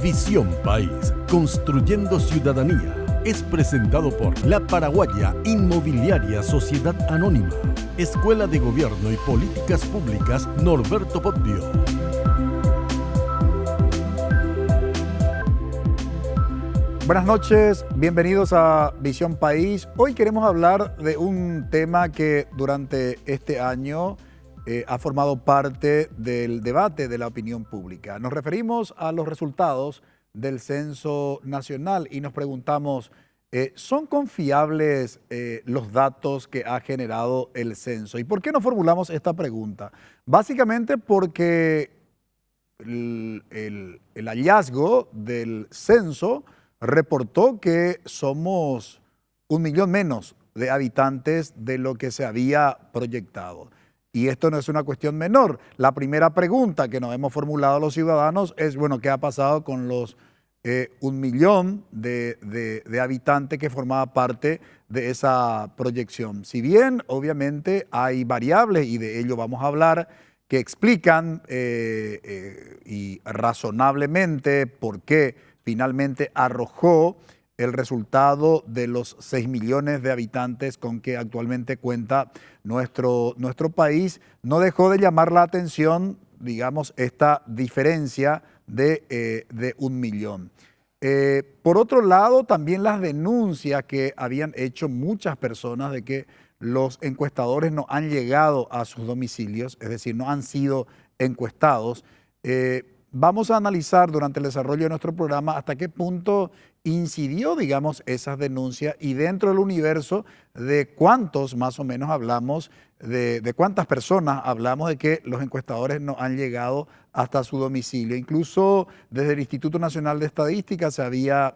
Visión País, construyendo ciudadanía, es presentado por La Paraguaya Inmobiliaria Sociedad Anónima, Escuela de Gobierno y Políticas Públicas Norberto Bobbio. Buenas noches, bienvenidos a Visión País. Hoy queremos hablar de un tema que durante este año ha formado parte del debate de la opinión pública. Nos referimos a los resultados del Censo Nacional y nos preguntamos, ¿son confiables los datos que ha generado el censo? ¿Y por qué nos formulamos esta pregunta? Básicamente porque el hallazgo del censo reportó que somos 1 millón menos de habitantes de lo que se había proyectado. Y esto no es una cuestión menor. La primera pregunta que nos hemos formulado los ciudadanos es, bueno, ¿qué ha pasado con los 1 millón de habitantes que formaba parte de esa proyección? Si bien, obviamente, hay variables, y de ello vamos a hablar, que explican y razonablemente por qué finalmente arrojó el resultado de los 6 millones de habitantes con que actualmente cuenta nuestro país, no dejó de llamar la atención, digamos, esta diferencia de 1 millón. Por otro lado, también las denuncias que habían hecho muchas personas de que los encuestadores no han llegado a sus domicilios, es decir, no han sido encuestados. Vamos a analizar durante el desarrollo de nuestro programa hasta qué punto incidió, digamos, esas denuncias y dentro del universo de cuántos más o menos hablamos, de cuántas personas hablamos de que los encuestadores no han llegado hasta su domicilio. Incluso desde el Instituto Nacional de Estadística se había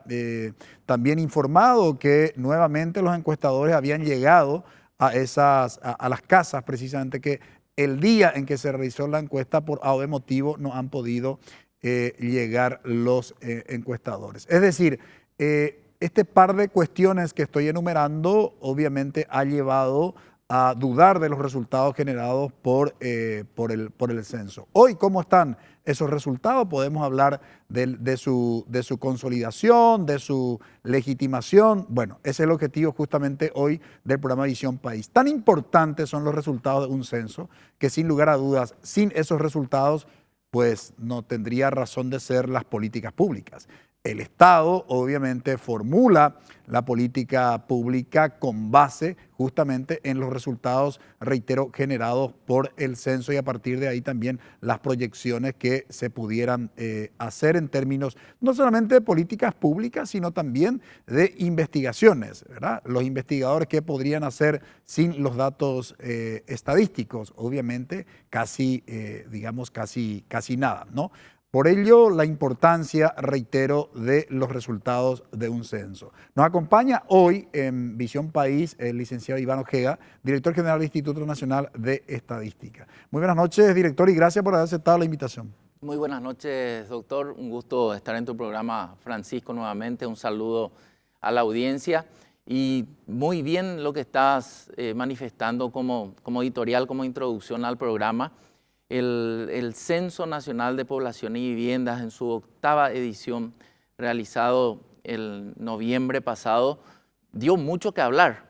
también informado que nuevamente los encuestadores habían llegado a las casas precisamente que el día en que se realizó la encuesta por A o B motivo no han podido llegar los encuestadores. Es decir, este par de cuestiones que estoy enumerando obviamente ha llevado a dudar de los resultados generados por el censo. Hoy, ¿cómo están esos resultados? Podemos hablar de su consolidación, de su legitimación. Bueno, ese es el objetivo justamente hoy del programa Visión País. Tan importantes son los resultados de un censo que sin lugar a dudas, sin esos resultados, pues no tendría razón de ser las políticas públicas. El Estado obviamente formula la política pública con base justamente en los resultados, reitero, generados por el censo y a partir de ahí también las proyecciones que se pudieran hacer en términos no solamente de políticas públicas, sino también de investigaciones, ¿verdad? Los investigadores que podrían hacer sin los datos estadísticos, obviamente casi nada, ¿no? Por ello, la importancia, reitero, de los resultados de un censo. Nos acompaña hoy en Visión País el licenciado Iván Ojeda, director general del Instituto Nacional de Estadística. Muy buenas noches, director, y gracias por haber aceptado la invitación. Muy buenas noches, doctor. Un gusto estar en tu programa, Francisco, nuevamente. Un saludo a la audiencia. Y muy bien lo que estás manifestando como editorial, como introducción al programa. El Censo Nacional de Población y Viviendas en su 8ª edición, realizado el noviembre pasado, dio mucho que hablar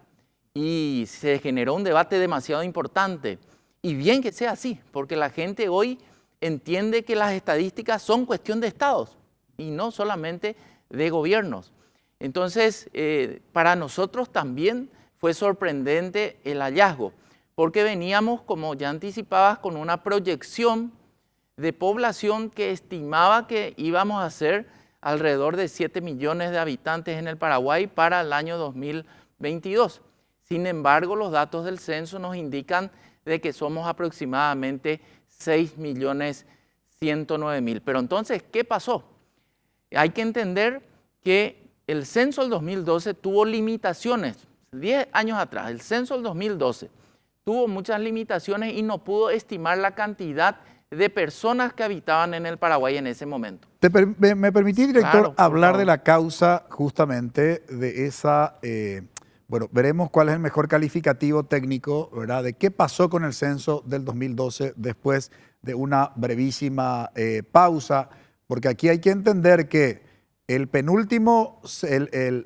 y se generó un debate demasiado importante. Y bien que sea así, porque la gente hoy entiende que las estadísticas son cuestión de estados y no solamente de gobiernos. Entonces, para nosotros también fue sorprendente el hallazgo, porque veníamos, como ya anticipabas, con una proyección de población que estimaba que íbamos a ser alrededor de 7 millones de habitantes en el Paraguay para el año 2022. Sin embargo, los datos del censo nos indican de que somos aproximadamente 6.109.000. Pero entonces, ¿qué pasó? Hay que entender que el censo del 2012 tuvo limitaciones. 10 años atrás, el censo del 2012 tuvo muchas limitaciones y no pudo estimar la cantidad de personas que habitaban en el Paraguay en ese momento. ¿Me permitís, director, claro, hablar de la causa justamente de esa... bueno, veremos cuál es el mejor calificativo técnico, ¿verdad?, de qué pasó con el censo del 2012 después de una brevísima pausa. porque aquí hay que entender que el penúltimo,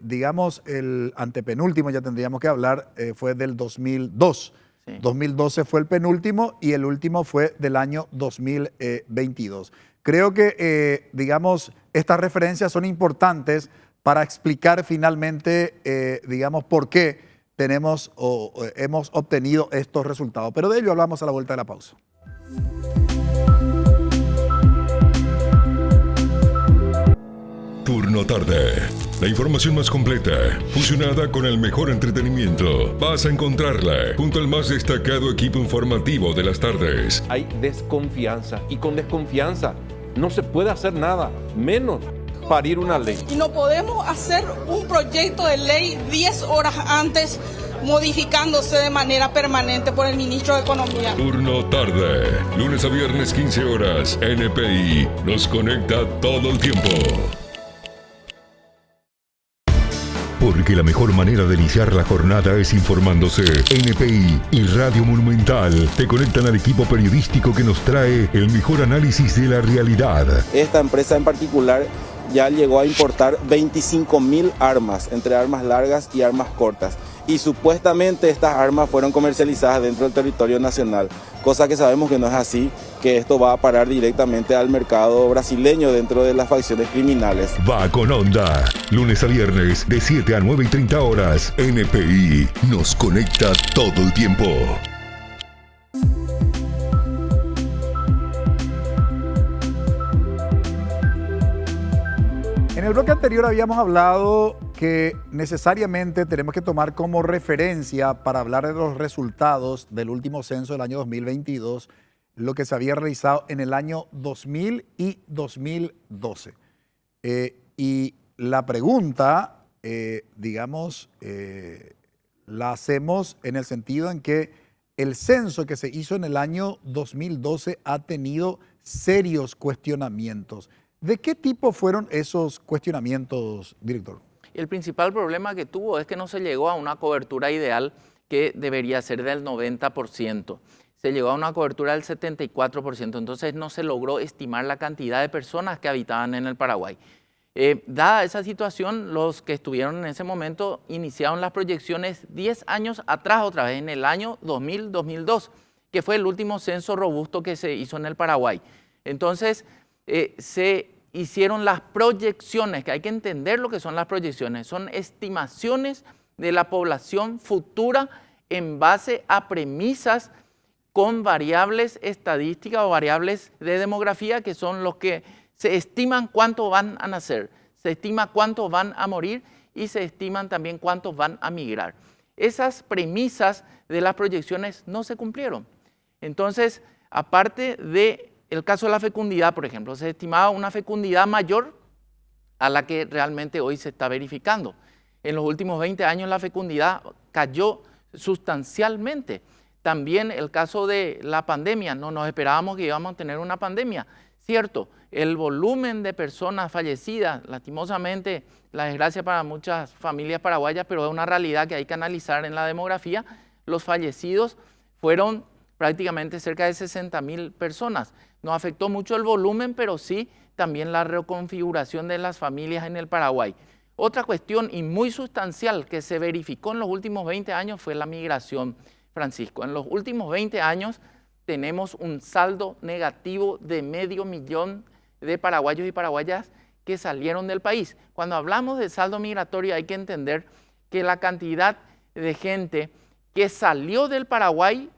digamos, el antepenúltimo, ya tendríamos que hablar, fue del 2002. Sí. 2012 fue el penúltimo y el último fue del año 2022. Creo que, digamos, estas referencias son importantes para explicar finalmente, digamos, por qué tenemos o hemos obtenido estos resultados. Pero de ello hablamos a la vuelta de la pausa. Turno Tarde. La información más completa, fusionada con el mejor entretenimiento. Vas a encontrarla junto al más destacado equipo informativo de las tardes. Hay desconfianza y con desconfianza no se puede hacer nada, menos parir una ley. Y no podemos hacer un proyecto de ley 10 horas antes, modificándose de manera permanente por el ministro de Economía. Turno Tarde, lunes a viernes 15 horas, NPI nos conecta todo el tiempo. Porque la mejor manera de iniciar la jornada es informándose. NPI y Radio Monumental te conectan al equipo periodístico que nos trae el mejor análisis de la realidad. Esta empresa en particular ya llegó a importar 25.000 armas, entre armas largas y armas cortas. Y supuestamente estas armas fueron comercializadas dentro del territorio nacional, cosa que sabemos que no es así, que esto va a parar directamente al mercado brasileño dentro de las facciones criminales. Va con onda, lunes a viernes de 7 a 9:30 horas, NPI nos conecta todo el tiempo. En el bloque anterior habíamos hablado que necesariamente tenemos que tomar como referencia para hablar de los resultados del último censo del año 2022, lo que se había realizado en el año 2000 y 2012. Y la pregunta, digamos, la hacemos en el sentido en que el censo que se hizo en el año 2012 ha tenido serios cuestionamientos. ¿De qué tipo fueron esos cuestionamientos, director? El principal problema que tuvo es que no se llegó a una cobertura ideal que debería ser del 90%. Se llegó a una cobertura del 74%, entonces no se logró estimar la cantidad de personas que habitaban en el Paraguay. Dada esa situación, los que estuvieron en ese momento iniciaron las proyecciones 10 años atrás, otra vez en el año 2000-2002, que fue el último censo robusto que se hizo en el Paraguay. Entonces, se hicieron las proyecciones, que hay que entender lo que son las proyecciones, son estimaciones de la población futura en base a premisas con variables estadísticas o variables de demografía, que son los que se estiman cuánto van a nacer, se estima cuánto van a morir y se estiman también cuántos van a migrar. Esas premisas de las proyecciones no se cumplieron. Entonces, aparte de el caso de la fecundidad, por ejemplo, se estimaba una fecundidad mayor a la que realmente hoy se está verificando. En los últimos 20 años la fecundidad cayó sustancialmente. También el caso de la pandemia, no nos esperábamos que íbamos a tener una pandemia. Cierto, el volumen de personas fallecidas, lastimosamente, la desgracia para muchas familias paraguayas, pero es una realidad que hay que analizar en la demografía. Los fallecidos fueron prácticamente cerca de 60.000 personas. Nos afectó mucho el volumen, pero sí también la reconfiguración de las familias en el Paraguay. Otra cuestión y muy sustancial que se verificó en los últimos 20 años fue la migración, Francisco. En los últimos 20 años tenemos un saldo negativo de 500.000 de paraguayos y paraguayas que salieron del país. Cuando hablamos de saldo migratorio hay que entender que la cantidad de gente que salió del Paraguay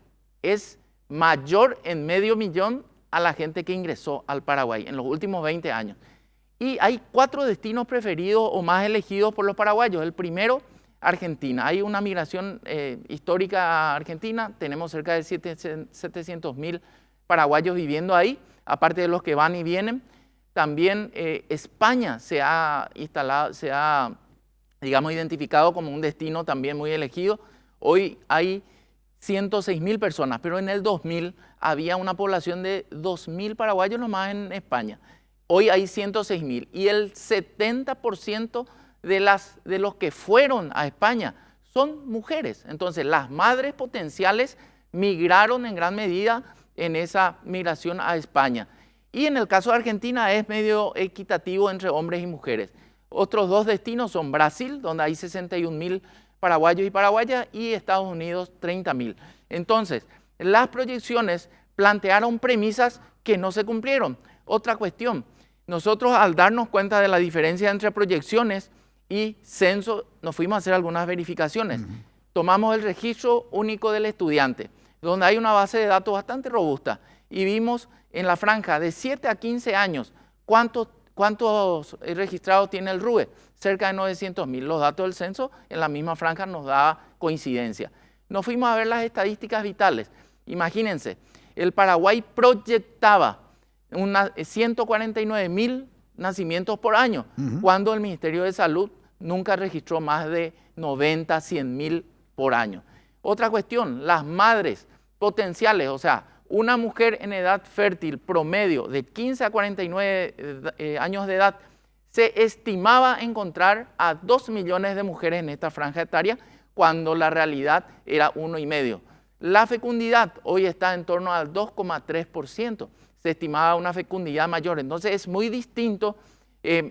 es mayor en 500.000 a la gente que ingresó al Paraguay en los últimos 20 años. Y hay 4 destinos preferidos o más elegidos por los paraguayos. El primero, Argentina. Hay una migración histórica a Argentina. Tenemos cerca de 700.000 paraguayos viviendo ahí, aparte de los que van y vienen. También España se ha instalado, se ha, digamos, identificado como un destino también muy elegido. Hoy hay 106.000 personas, pero en el 2000 había una población de 2.000 paraguayos nomás en España. Hoy hay 106.000 y el 70% de los que fueron a España son mujeres. Entonces, las madres potenciales migraron en gran medida en esa migración a España. Y en el caso de Argentina es medio equitativo entre hombres y mujeres. Otros dos destinos son Brasil, donde hay 61.000 paraguayos y paraguayas, y Estados Unidos 30.000. Entonces, las proyecciones plantearon premisas que no se cumplieron. Otra cuestión, nosotros al darnos cuenta de la diferencia entre proyecciones y censo, nos fuimos a hacer algunas verificaciones. Tomamos el registro único del estudiante, donde hay una base de datos bastante robusta, y vimos en la franja de 7 a 15 años cuántos registrados tiene el RUE, cerca de 900.000. Los datos del censo en la misma franja nos da coincidencia. Nos fuimos a ver las estadísticas vitales. Imagínense, el Paraguay proyectaba 149.000 nacimientos por año, cuando el Ministerio de Salud nunca registró más de 90, 100.000 por año. Otra cuestión, las madres potenciales, o sea, una mujer en edad fértil promedio de 15 a 49 años de edad, se estimaba encontrar a 2 millones de mujeres en esta franja etaria, cuando la realidad era 1,5. La fecundidad hoy está en torno al 2,3%. Se estimaba una fecundidad mayor. Entonces es muy distinto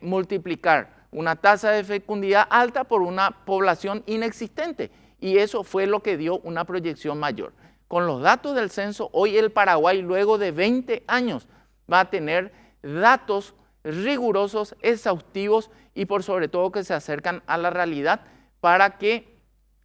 multiplicar una tasa de fecundidad alta por una población inexistente. Y eso fue lo que dio una proyección mayor. Con los datos del censo, hoy el Paraguay, luego de 20 años, va a tener datos rigurosos, exhaustivos y por sobre todo que se acercan a la realidad, para que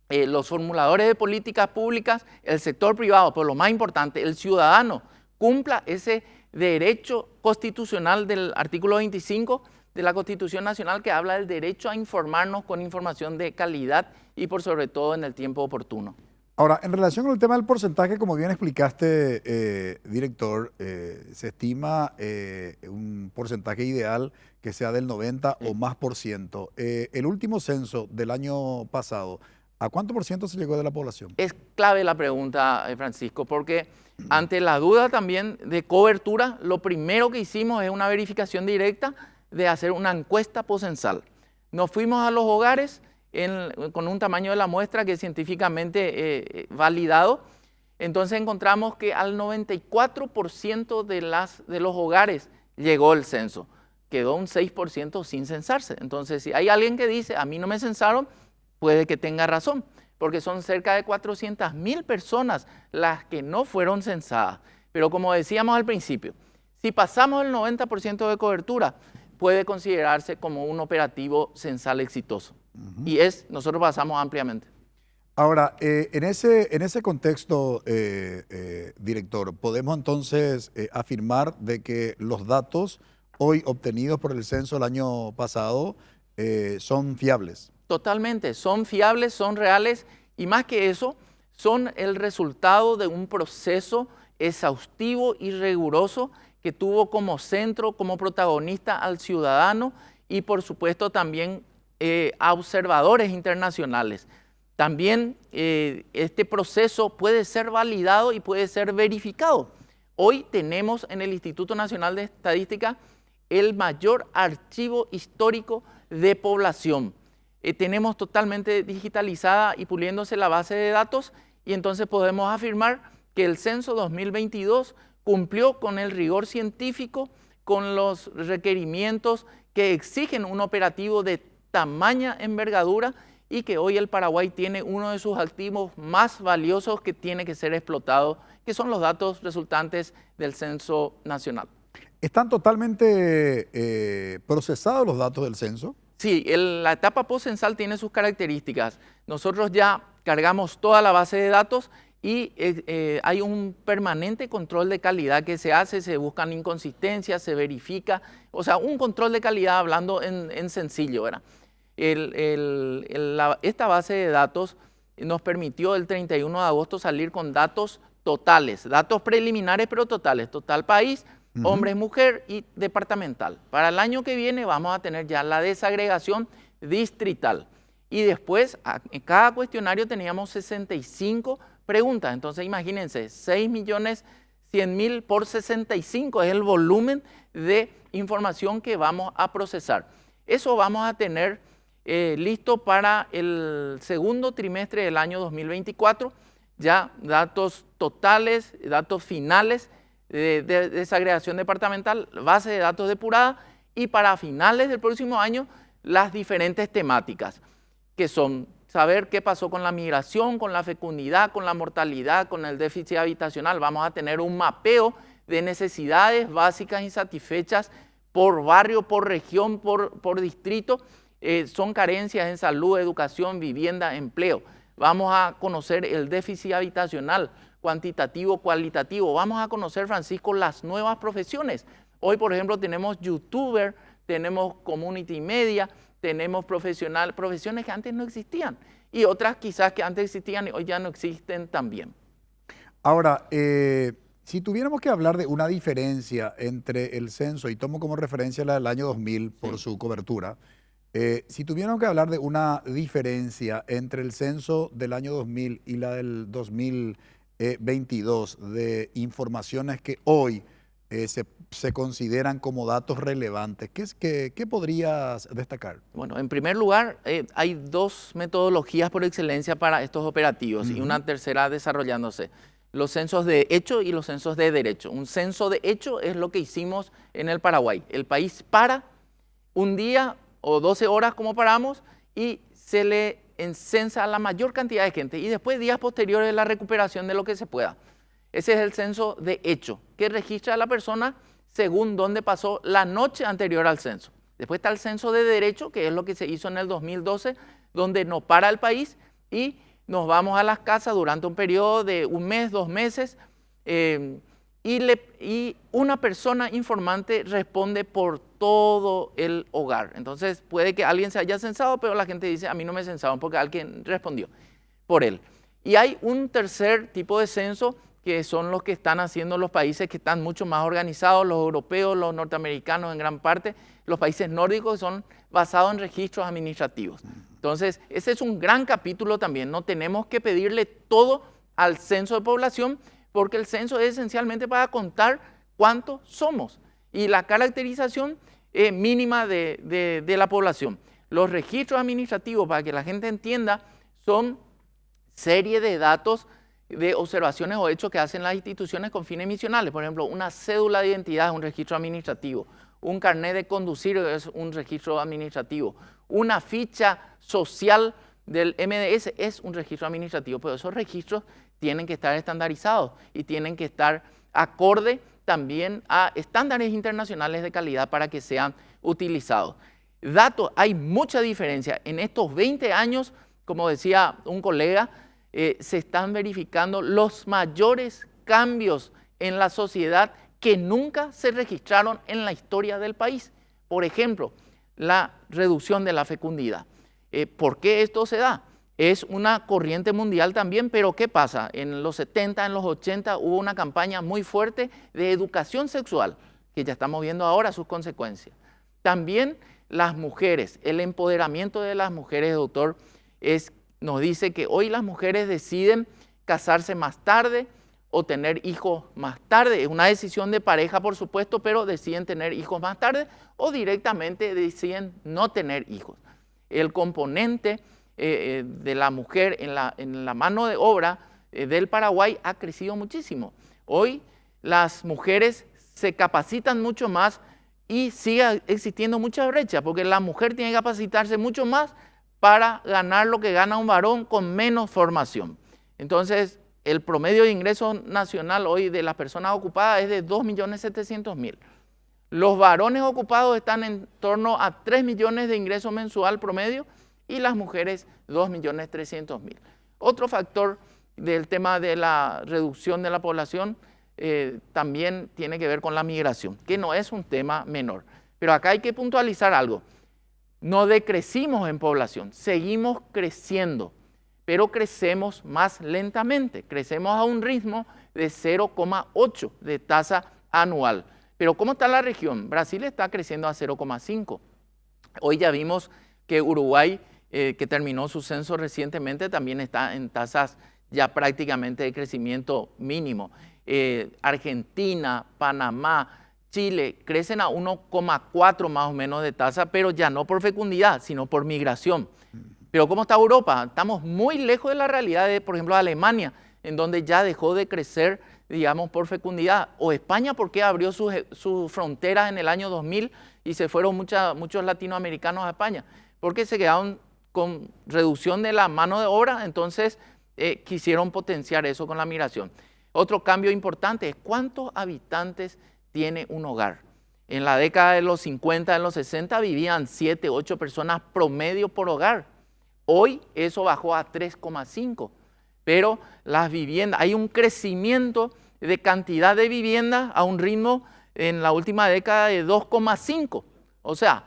los formuladores de políticas públicas, el sector privado, pero lo más importante, el ciudadano, cumpla ese derecho constitucional del artículo 25 de la Constitución Nacional, que habla del derecho a informarnos con información de calidad y por sobre todo en el tiempo oportuno. Ahora, en relación con el tema del porcentaje, como bien explicaste, director, se estima un porcentaje ideal que sea del 90 o más por ciento. El último censo del año pasado, ¿a cuánto por ciento se llegó de la población? Es clave la pregunta, Francisco, porque ante la duda también de cobertura, lo primero que hicimos es una verificación directa de hacer una encuesta poscensal. Nos fuimos a los hogares con un tamaño de la muestra que es científicamente validado. Entonces encontramos que al 94% de los hogares llegó el censo. Quedó un 6% sin censarse. Entonces, si hay alguien que dice, a mí no me censaron, puede que tenga razón, porque son cerca de 400.000 personas las que no fueron censadas. Pero como decíamos al principio, si pasamos el 90% de cobertura, puede considerarse como un operativo censal exitoso. Y nosotros pasamos ampliamente. Ahora, en ese contexto, director, ¿podemos entonces afirmar de que los datos hoy obtenidos por el censo del año pasado son fiables? Totalmente, son fiables, son reales y más que eso, son el resultado de un proceso exhaustivo y riguroso que tuvo como centro, como protagonista al ciudadano y por supuesto también a observadores internacionales. También este proceso puede ser validado y puede ser verificado. Hoy tenemos en el Instituto Nacional de Estadística el mayor archivo histórico de población. Tenemos totalmente digitalizada y puliéndose la base de datos y entonces podemos afirmar que el censo 2022 cumplió con el rigor científico, con los requerimientos que exigen un operativo de tamaña envergadura y que hoy el Paraguay tiene uno de sus activos más valiosos que tiene que ser explotado, que son los datos resultantes del censo nacional. ¿Están totalmente procesados los datos del censo? Sí, la etapa postcensal tiene sus características. Nosotros ya cargamos toda la base de datos y hay un permanente control de calidad que se hace, se buscan inconsistencias, se verifica, o sea, un control de calidad hablando en sencillo, ¿verdad? Esta base de datos nos permitió el 31 de agosto salir con datos totales, datos preliminares pero totales, total país, hombres, mujer y departamental. Para el año que viene vamos a tener ya la desagregación distrital. Y después, en cada cuestionario teníamos 65 preguntas. Entonces, imagínense, 6.100.000 por 65 es el volumen de información que vamos a procesar. Eso vamos a tener listo para el segundo trimestre del año 2024. Ya datos totales, datos finales de desagregación departamental, base de datos depurada, y para finales del próximo año las diferentes temáticas, que son saber qué pasó con la migración, con la fecundidad, con la mortalidad, con el déficit habitacional. Vamos a tener un mapeo de necesidades básicas insatisfechas por barrio, por región, por distrito. Son carencias en salud, educación, vivienda, empleo. Vamos a conocer el déficit habitacional, cuantitativo, cualitativo. Vamos a conocer, Francisco, las nuevas profesiones. Hoy, por ejemplo, tenemos youtuber, tenemos community media, tenemos profesiones que antes no existían y otras quizás que antes existían y hoy ya no existen también. Ahora, si tuviéramos que hablar de una diferencia entre el censo, y tomo como referencia la del año 2000 por su cobertura, si tuviéramos que hablar de una diferencia entre el censo del año 2000 y la del 2022 de informaciones que hoy se consideran como datos relevantes, ¿qué podrías destacar? Bueno, en primer lugar, hay dos metodologías por excelencia para estos operativos y una tercera desarrollándose. Los censos de hecho y los censos de derecho. Un censo de hecho es lo que hicimos en el Paraguay. El país para un día o 12 horas como paramos y se le censa a la mayor cantidad de gente y después días posteriores la recuperación de lo que se pueda. Ese es el censo de hecho, que registra a la persona según dónde pasó la noche anterior al censo. Después está el censo de derecho, que es lo que se hizo en el 2012, donde no para el país y nos vamos a las casas durante un periodo de un mes, 2 meses, y una persona informante responde por todo el hogar. Entonces puede que alguien se haya censado, pero la gente dice, a mí no me censaron porque alguien respondió por él. Y hay un tercer tipo de censo, que son los que están haciendo los países que están mucho más organizados, los europeos, los norteamericanos en gran parte, los países nórdicos que son basados en registros administrativos. Entonces, ese es un gran capítulo también. No tenemos que pedirle todo al censo de población, porque el censo es esencialmente para contar cuántos somos y la caracterización mínima de la población. Los registros administrativos, para que la gente entienda, son serie de datos de observaciones o hechos que hacen las instituciones con fines misionales. Por ejemplo, una cédula de identidad es un registro administrativo, un carnet de conducir es un registro administrativo, una ficha social del MDS es un registro administrativo, pero esos registros tienen que estar estandarizados y tienen que estar acorde también a estándares internacionales de calidad para que sean utilizados. Datos, hay mucha diferencia. En estos 20 años, como decía un colega, se están verificando los mayores cambios en la sociedad que nunca se registraron en la historia del país. Por ejemplo, la reducción de la fecundidad. ¿Por qué esto se da? Es una corriente mundial también, pero ¿qué pasa? En los 70, en los 80 hubo una campaña muy fuerte de educación sexual, que ya estamos viendo ahora sus consecuencias. También las mujeres, el empoderamiento de las mujeres, doctor, nos dice que hoy las mujeres deciden casarse más tarde o tener hijos más tarde. Es una decisión de pareja, por supuesto, pero deciden tener hijos más tarde o directamente deciden no tener hijos. El componente de la mujer en la mano de obra del Paraguay ha crecido muchísimo. Hoy las mujeres se capacitan mucho más y sigue existiendo mucha brecha, porque la mujer tiene que capacitarse mucho más para ganar lo que gana un varón con menos formación. Entonces, el promedio de ingreso nacional hoy de las personas ocupadas es de 2.700.000. Los varones ocupados están en torno a 3 millones de ingreso mensual promedio y las mujeres 2.300.000. Otro factor del tema de la reducción de la población también tiene que ver con la migración, que no es un tema menor. Pero acá hay que puntualizar algo. No decrecimos en población, seguimos creciendo, pero crecemos más lentamente. Crecemos a un ritmo de 0,8 de tasa anual. Pero ¿cómo está la región? Brasil está creciendo a 0,5. Hoy ya vimos que Uruguay, que terminó su censo recientemente, también está en tasas ya prácticamente de crecimiento mínimo. Argentina, Panamá, Chile crecen a 1,4 más o menos de tasa, pero ya no por fecundidad, sino por migración. Pero ¿cómo está Europa? Estamos muy lejos de la realidad de, por ejemplo, Alemania, en donde ya dejó de crecer, digamos, por fecundidad. O España, porque abrió sus fronteras en el año 2000 y se fueron muchos latinoamericanos a España, porque se quedaron con reducción de la mano de obra, entonces quisieron potenciar eso con la migración. Otro cambio importante es cuántos habitantes tiene un hogar. En la década de los 50, de los 60 vivían 7, 8 personas promedio por hogar. Hoy eso bajó a 3,5. Pero las viviendas, hay un crecimiento de cantidad de viviendas a un ritmo en la última década de 2,5. O sea,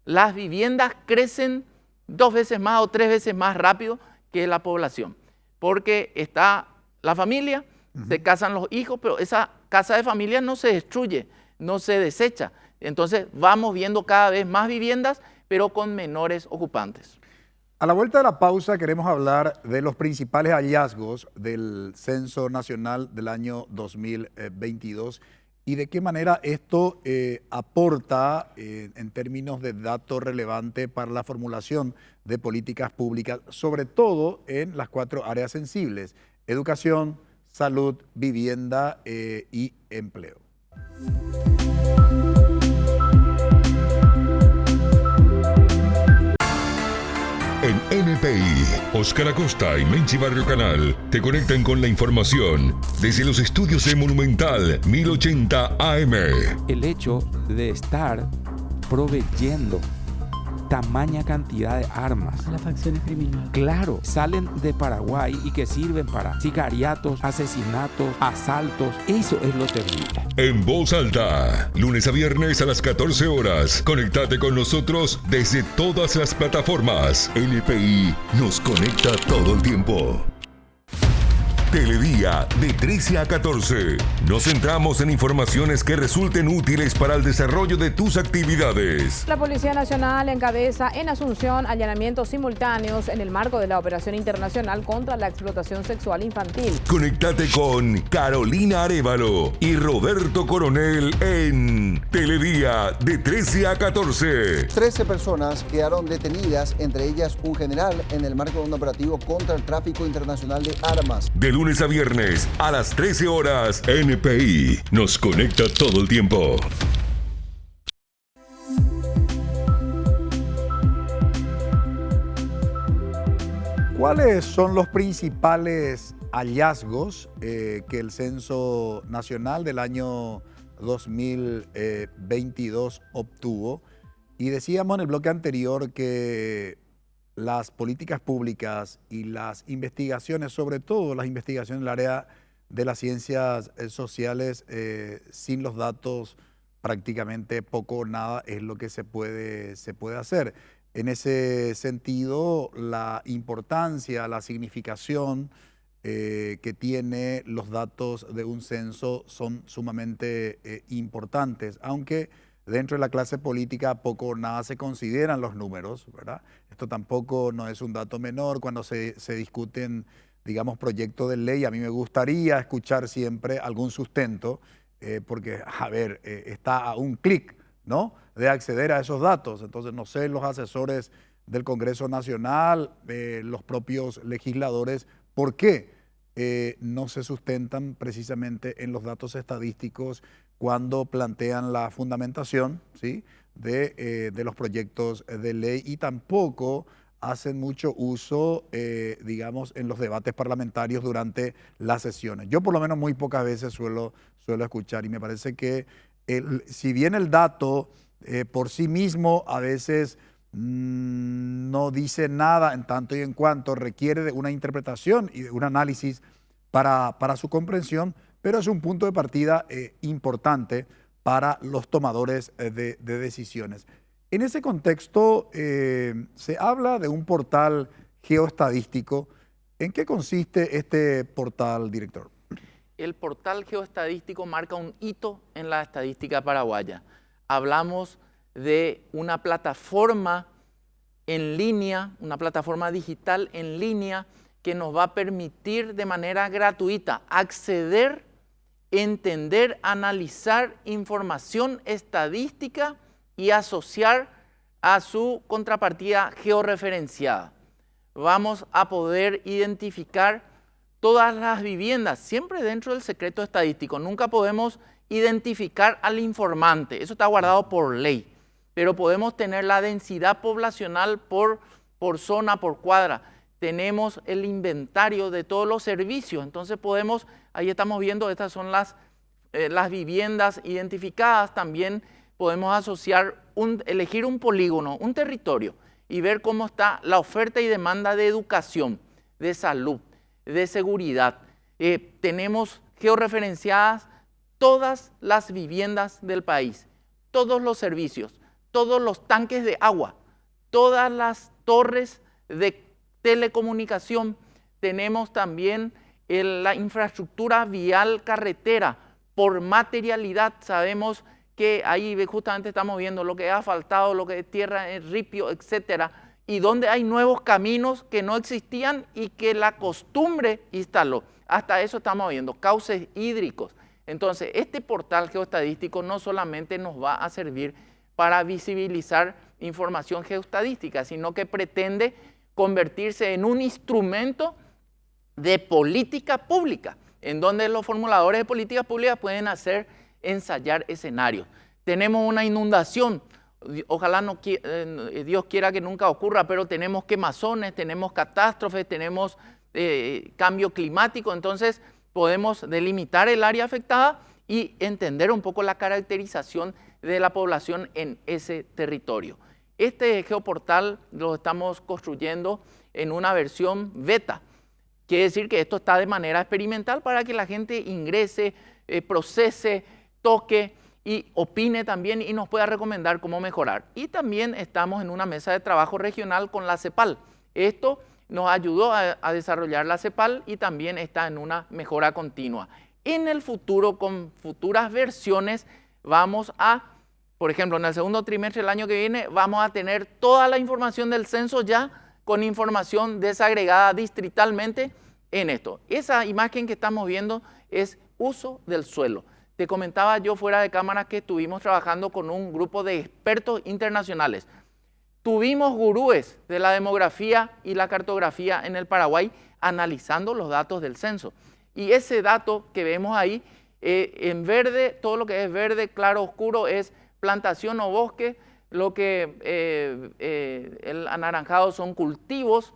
las viviendas crecen 2 veces más o 3 veces más rápido que la población. Porque está la familia, se casan los hijos, pero esa casa de familia no se destruye, no se desecha. Entonces vamos viendo cada vez más viviendas, pero con menores ocupantes. A la vuelta de la pausa queremos hablar de los principales hallazgos del Censo Nacional del año 2022 y de qué manera esto aporta en términos de datos relevantes para la formulación de políticas públicas, sobre todo en las 4 áreas sensibles: educación, salud, vivienda y empleo. En NPI, Óscar Acosta y Menchi Barrio Canal te conectan con la información desde los estudios de Monumental 1080 AM. El hecho de estar proveyendo tamaña cantidad de armas. Las facciones criminales. Claro, salen de Paraguay y que sirven para sicariatos, asesinatos, asaltos. Eso es lo terrible. En Voz Alta, lunes a viernes a las 14 horas. Conéctate con nosotros desde todas las plataformas. NPI nos conecta todo el tiempo. Teledía de 13 a 14. Nos centramos en informaciones que resulten útiles para el desarrollo de tus actividades. La Policía Nacional encabeza en Asunción allanamientos simultáneos en el marco de la operación internacional contra la explotación sexual infantil. Conéctate con Carolina Arévalo y Roberto Coronel en Teledía de 13 a 14. 13 personas quedaron detenidas, entre ellas un general, en el marco de un operativo contra el tráfico internacional de armas. De lunes a viernes a las 13 horas, NPI nos conecta todo el tiempo. ¿Cuáles son los principales hallazgos que el Censo Nacional del año 2022 obtuvo? Y decíamos en el bloque anterior que las políticas públicas y las investigaciones, sobre todo las investigaciones en el área de las ciencias sociales, sin los datos prácticamente poco o nada es lo que se puede hacer. En ese sentido, la importancia, la significación que tiene los datos de un censo son sumamente importantes, aunque dentro de la clase política poco o nada se consideran los números, ¿verdad? Esto tampoco no es un dato menor cuando se discuten, digamos, proyectos de ley. A mí me gustaría escuchar siempre algún sustento, porque, a ver, está a un clic, ¿no?, de acceder a esos datos. Entonces, no sé, los asesores del Congreso Nacional, los propios legisladores, ¿por qué no se sustentan precisamente en los datos estadísticos cuando plantean la fundamentación, ¿sí?, de los proyectos de ley, y tampoco hacen mucho uso, digamos, en los debates parlamentarios durante las sesiones? Yo por lo menos muy pocas veces suelo escuchar, y me parece que si bien el dato por sí mismo a veces no dice nada en tanto y en cuanto requiere de una interpretación y de un análisis para su comprensión, pero es un punto de partida importante para los tomadores de decisiones. En ese contexto se habla de un portal geoestadístico. ¿En qué consiste este portal, director? El portal geoestadístico marca un hito en la estadística paraguaya. Hablamos de una plataforma en línea, una plataforma digital en línea que nos va a permitir de manera gratuita acceder, entender, analizar información estadística y asociar a su contrapartida georreferenciada. Vamos a poder identificar todas las viviendas, siempre dentro del secreto estadístico. Nunca podemos identificar al informante, eso está guardado por ley, pero podemos tener la densidad poblacional por zona, por cuadra. Tenemos el inventario de todos los servicios, entonces podemos, ahí estamos viendo, estas son las viviendas identificadas. También podemos asociar, elegir un polígono, un territorio, y ver cómo está la oferta y demanda de educación, de salud, de seguridad. Tenemos georreferenciadas todas las viviendas del país, todos los servicios, todos los tanques de agua, todas las torres de telecomunicación. Tenemos también la infraestructura vial carretera por materialidad. Sabemos que ahí justamente estamos viendo lo que ha faltado, lo que es tierra, el ripio, etcétera, y donde hay nuevos caminos que no existían y que la costumbre instaló. Hasta eso estamos viendo, cauces hídricos. Entonces, este portal geoestadístico no solamente nos va a servir para visibilizar información geoestadística, sino que pretende convertirse en un instrumento de política pública, en donde los formuladores de políticas públicas pueden ensayar escenarios. Tenemos una inundación, ojalá Dios quiera que nunca ocurra, pero tenemos quemazones, tenemos catástrofes, tenemos cambio climático. Entonces podemos delimitar el área afectada y entender un poco la caracterización de la población en ese territorio. Este geoportal lo estamos construyendo en una versión beta. Quiere decir que esto está de manera experimental para que la gente ingrese, procese, toque y opine también y nos pueda recomendar cómo mejorar. Y también estamos en una mesa de trabajo regional con la CEPAL. Esto nos ayudó a desarrollar la CEPAL y también está en una mejora continua. En el futuro, con futuras versiones, vamos a, por ejemplo, en el segundo trimestre del año que viene, vamos a tener toda la información del censo ya con información desagregada distritalmente en esto. Esa imagen que estamos viendo es uso del suelo. Te comentaba yo fuera de cámara que estuvimos trabajando con un grupo de expertos internacionales. Tuvimos gurúes de la demografía y la cartografía en el Paraguay analizando los datos del censo. Y ese dato que vemos ahí, en verde, todo lo que es verde, claro, oscuro, es plantación o bosque. Lo que el anaranjado son cultivos,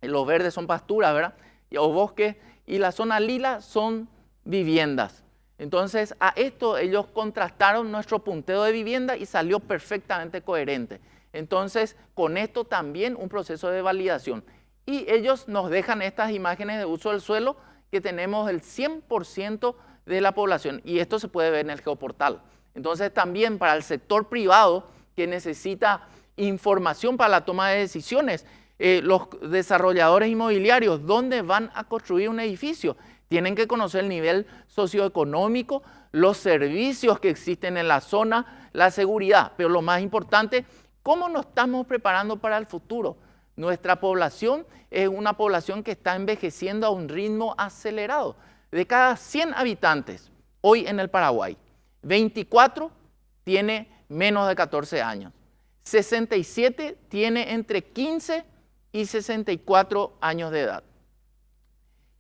los verdes son pasturas, ¿verdad? O bosques, y la zona lila son viviendas. Entonces, a esto ellos contrastaron nuestro punteo de vivienda y salió perfectamente coherente. Entonces, con esto también un proceso de validación. Y ellos nos dejan estas imágenes de uso del suelo que tenemos el 100% de la población. Y esto se puede ver en el geoportal. Entonces, también para el sector privado que necesita información para la toma de decisiones, los desarrolladores inmobiliarios, ¿dónde van a construir un edificio? Tienen que conocer el nivel socioeconómico, los servicios que existen en la zona, la seguridad, pero lo más importante, ¿cómo nos estamos preparando para el futuro? Nuestra población es una población que está envejeciendo a un ritmo acelerado. De cada 100 habitantes hoy en el Paraguay, 24 tiene menos de 14 años, 67 tiene entre 15 y 64 años de edad.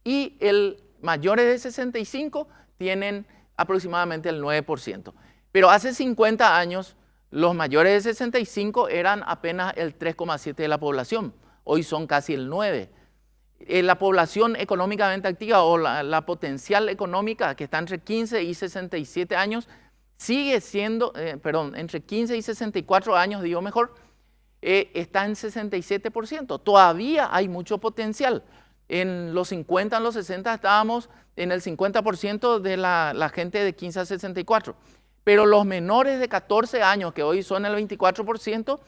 Y el mayores de 65 tienen aproximadamente el 9%. Pero hace 50 años, los mayores de 65 eran apenas el 3,7% de la población. Hoy son casi el 9%. La población económicamente activa o la potencial económica que está entre 15 y 67 años sigue siendo, entre 15 y 64 años, digo mejor, está en 67%. Todavía hay mucho potencial. En los 50, en los 60 estábamos en el 50% de la gente de 15 a 64. Pero los menores de 14 años, que hoy son el 24%,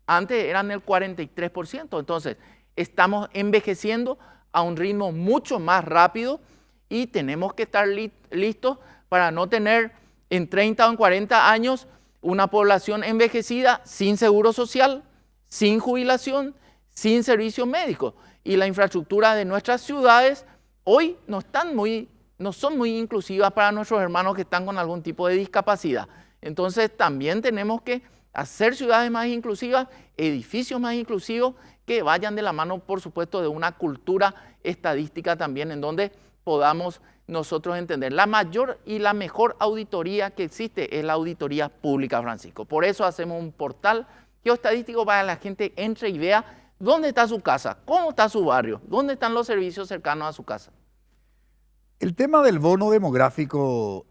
antes eran el 43%. Entonces, estamos envejeciendo a un ritmo mucho más rápido y tenemos que estar listos para no tener en 30 o en 40 años una población envejecida sin seguro social, sin jubilación, sin servicio médico. Y la infraestructura de nuestras ciudades hoy no son muy inclusivas para nuestros hermanos que están con algún tipo de discapacidad. Entonces también tenemos que hacer ciudades más inclusivas, edificios más inclusivos, que vayan de la mano, por supuesto, de una cultura estadística también, en donde podamos nosotros entender. La mayor y la mejor auditoría que existe es la auditoría pública, Francisco. Por eso hacemos un portal geoestadístico para que la gente entre y vea dónde está su casa, cómo está su barrio, dónde están los servicios cercanos a su casa. El tema del bono demográfico,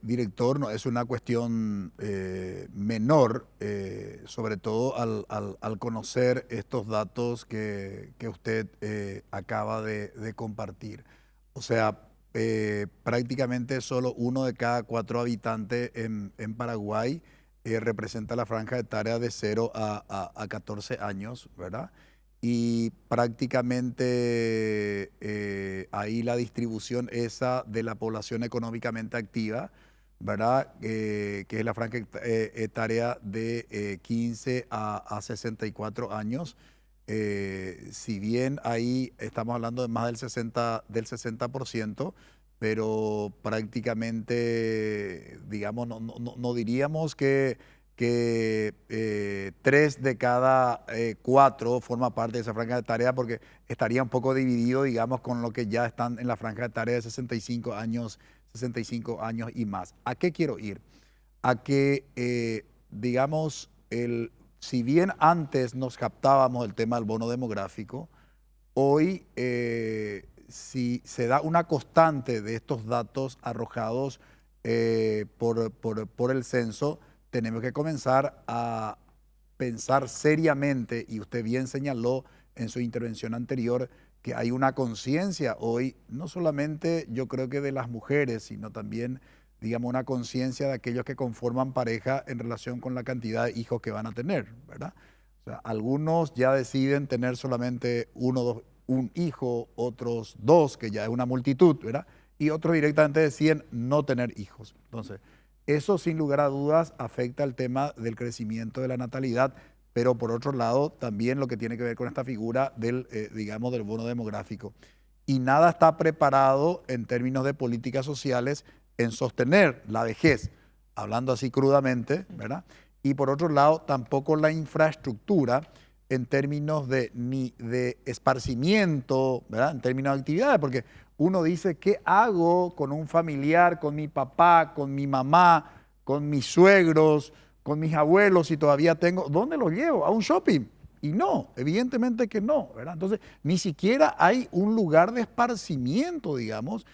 director, no es una cuestión menor, sobre todo al conocer estos datos que usted acaba de compartir. O sea, prácticamente solo 1 de cada 4 habitantes en Paraguay representa la franja etaria de 0 a 14 años, ¿verdad? Y prácticamente ahí la distribución esa de la población económicamente activa, ¿verdad? Que es la franja etaria de 15 a 64 años. Si bien ahí estamos hablando de más del 60%, pero prácticamente, digamos, no diríamos que 3 de cada 4 forma parte de esa franja etaria, porque estaría un poco dividido, digamos, con lo que ya están en la franja etaria de 65 años y más. ¿A qué quiero ir? A que, digamos, si bien antes nos captábamos el tema del bono demográfico, hoy si se da una constante de estos datos arrojados por el censo, tenemos que comenzar a pensar seriamente, y usted bien señaló en su intervención anterior, que hay una conciencia hoy, no solamente yo creo que de las mujeres, sino también, digamos, una conciencia de aquellos que conforman pareja en relación con la cantidad de hijos que van a tener, ¿verdad? O sea, algunos ya deciden tener solamente un hijo, otros 2, que ya es una multitud, ¿verdad? Y otros directamente deciden no tener hijos. Entonces, eso sin lugar a dudas afecta el tema del crecimiento de la natalidad, pero por otro lado también lo que tiene que ver con esta figura del, digamos, del bono demográfico. Y nada está preparado en términos de políticas sociales en sostener la vejez, hablando así crudamente, ¿verdad? Y por otro lado tampoco la infraestructura en términos ni de esparcimiento, ¿verdad? En términos de actividades, porque uno dice, ¿qué hago con un familiar, con mi papá, con mi mamá, con mis suegros, con mis abuelos, si todavía tengo? ¿Dónde los llevo? ¿A un shopping? Y no, evidentemente que no, ¿verdad? Entonces, ni siquiera hay un lugar de esparcimiento, digamos,